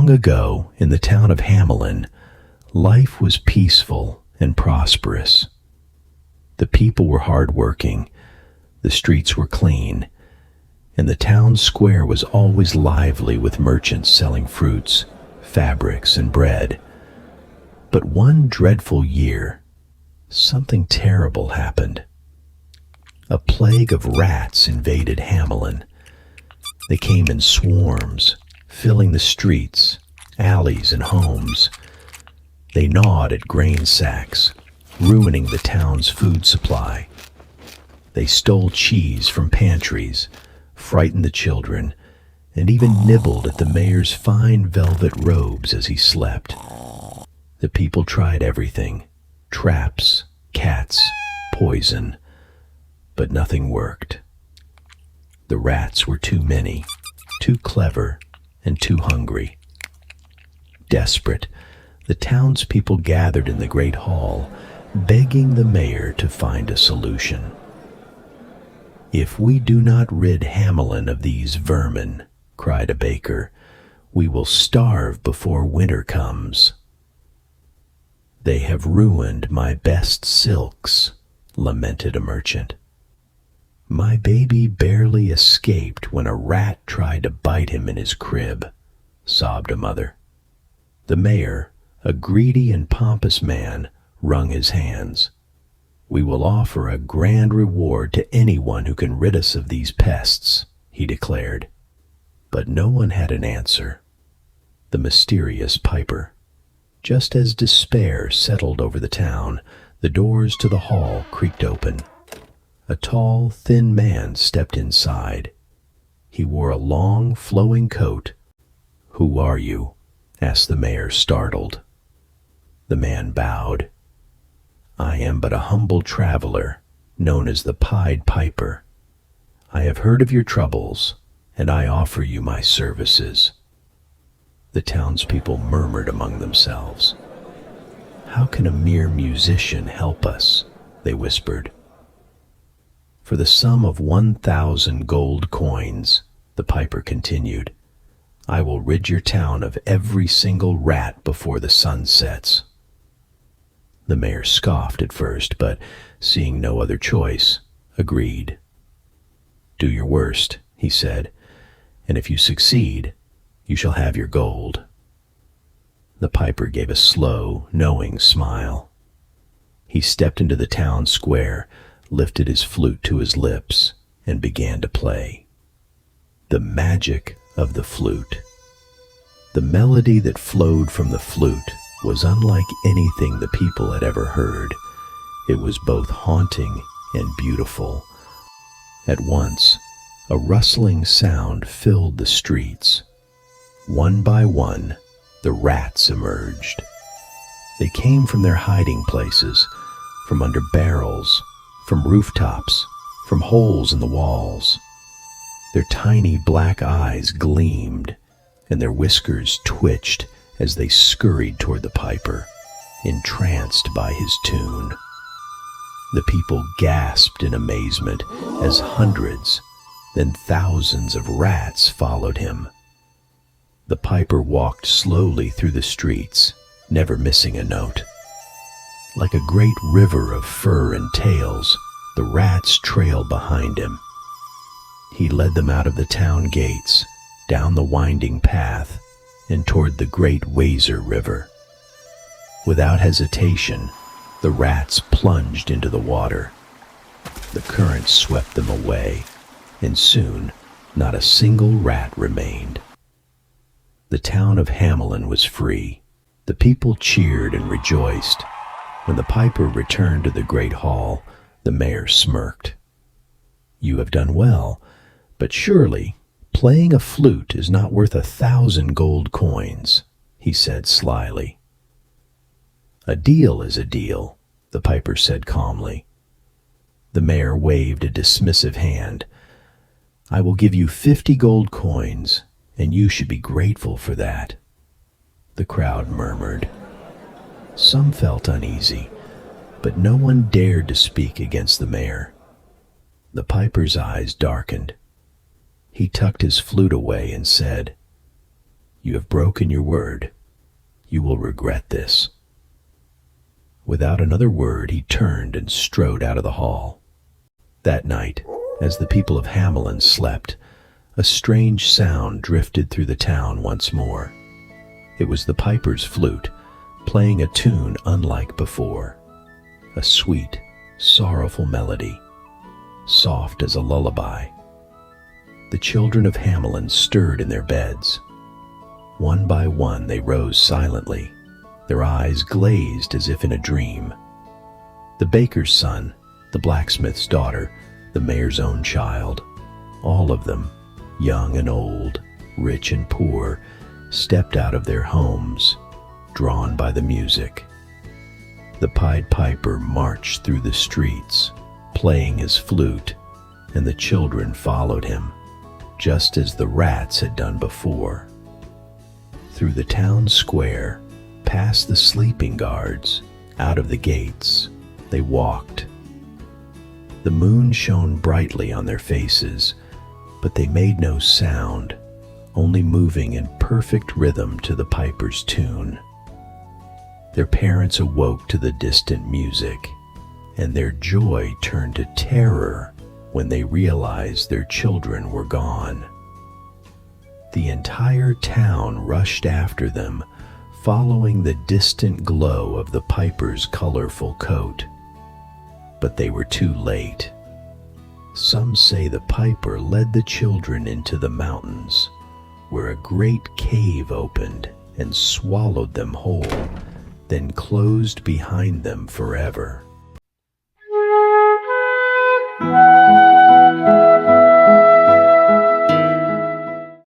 Long ago, in the town of Hamelin, life was peaceful and prosperous. The people were hardworking, the streets were clean, and the town square was always lively with merchants selling fruits, fabrics, and bread. But one dreadful year, something terrible happened. A plague of rats invaded Hamelin. They came in swarms, filling the streets, alleys, and homes. They gnawed at grain sacks, ruining the town's food supply. They stole cheese from pantries, frightened the children, and even nibbled at the mayor's fine velvet robes as he slept. The people tried everything: traps, cats, poison, but nothing worked. The rats were too many, too clever, and too hungry. Desperate, the townspeople gathered in the great hall, begging the mayor to find a solution. "If we do not rid Hamelin of these vermin," cried a baker, "we will starve before winter comes." "They have ruined my best silks," lamented a merchant. "My baby barely escaped when a rat tried to bite him in his crib," sobbed a mother. The mayor, a greedy and pompous man, wrung his hands. "We will offer a grand reward to anyone who can rid us of these pests," he declared. But no one had an answer. The mysterious piper. Just as despair settled over the town, the doors to the hall creaked open. A tall, thin man stepped inside. He wore a long, flowing coat. "Who are you?" asked the mayor, startled. The man bowed. "I am but a humble traveler, known as the Pied Piper. I have heard of your troubles, and I offer you my services." The townspeople murmured among themselves. "How can a mere musician help us?" they whispered. "For the sum of 1,000 gold coins," the piper continued, "I will rid your town of every single rat before the sun sets." The mayor scoffed at first, but seeing no other choice, agreed. "Do your worst," he said, "and if you succeed, you shall have your gold." The piper gave a slow, knowing smile. He stepped into the town square, lifted his flute to his lips, and began to play. The magic of the flute. The melody that flowed from the flute was unlike anything the people had ever heard. It was both haunting and beautiful. At once, a rustling sound filled the streets. One by one, the rats emerged. They came from their hiding places, from under barrels, from rooftops, from holes in the walls. Their tiny black eyes gleamed, and their whiskers twitched as they scurried toward the piper, entranced by his tune. The people gasped in amazement as hundreds, then thousands of rats followed him. The piper walked slowly through the streets, never missing a note. Like a great river of fur and tails, the rats trailed behind him. He led them out of the town gates, down the winding path, and toward the great Weser River. Without hesitation, the rats plunged into the water. The current swept them away, and soon not a single rat remained. The town of Hamelin was free. The people cheered and rejoiced. When the piper returned to the great hall, the mayor smirked. "You have done well, but surely playing a flute is not worth 1,000 gold coins," he said slyly. "A deal is a deal," the piper said calmly. The mayor waved a dismissive hand. "I will give you 50 gold coins, and you should be grateful for that." The crowd murmured. Some felt uneasy, but no one dared to speak against the mayor. The piper's eyes darkened. He tucked his flute away and said, You have broken your word. You will regret this." Without another word, he turned and strode out of the hall. That night, as the people of Hamelin slept, a strange sound drifted through the town once more. It was the piper's flute, playing a tune unlike before. A sweet, sorrowful melody, soft as a lullaby. The children of Hamelin stirred in their beds. One by one they rose silently, their eyes glazed as if in a dream. The baker's son, the blacksmith's daughter, the mayor's own child, all of them, young and old, rich and poor, stepped out of their homes, drawn by the music. The Pied Piper marched through the streets, playing his flute, and the children followed him, just as the rats had done before. Through the town square, past the sleeping guards, out of the gates, they walked. The moon shone brightly on their faces, but they made no sound, only moving in perfect rhythm to the piper's tune. Their parents awoke to the distant music, and their joy turned to terror when they realized their children were gone. The entire town rushed after them, following the distant glow of the piper's colorful coat. But they were too late. Some say the piper led the children into the mountains, where a great cave opened and swallowed them whole, then closed behind them forever.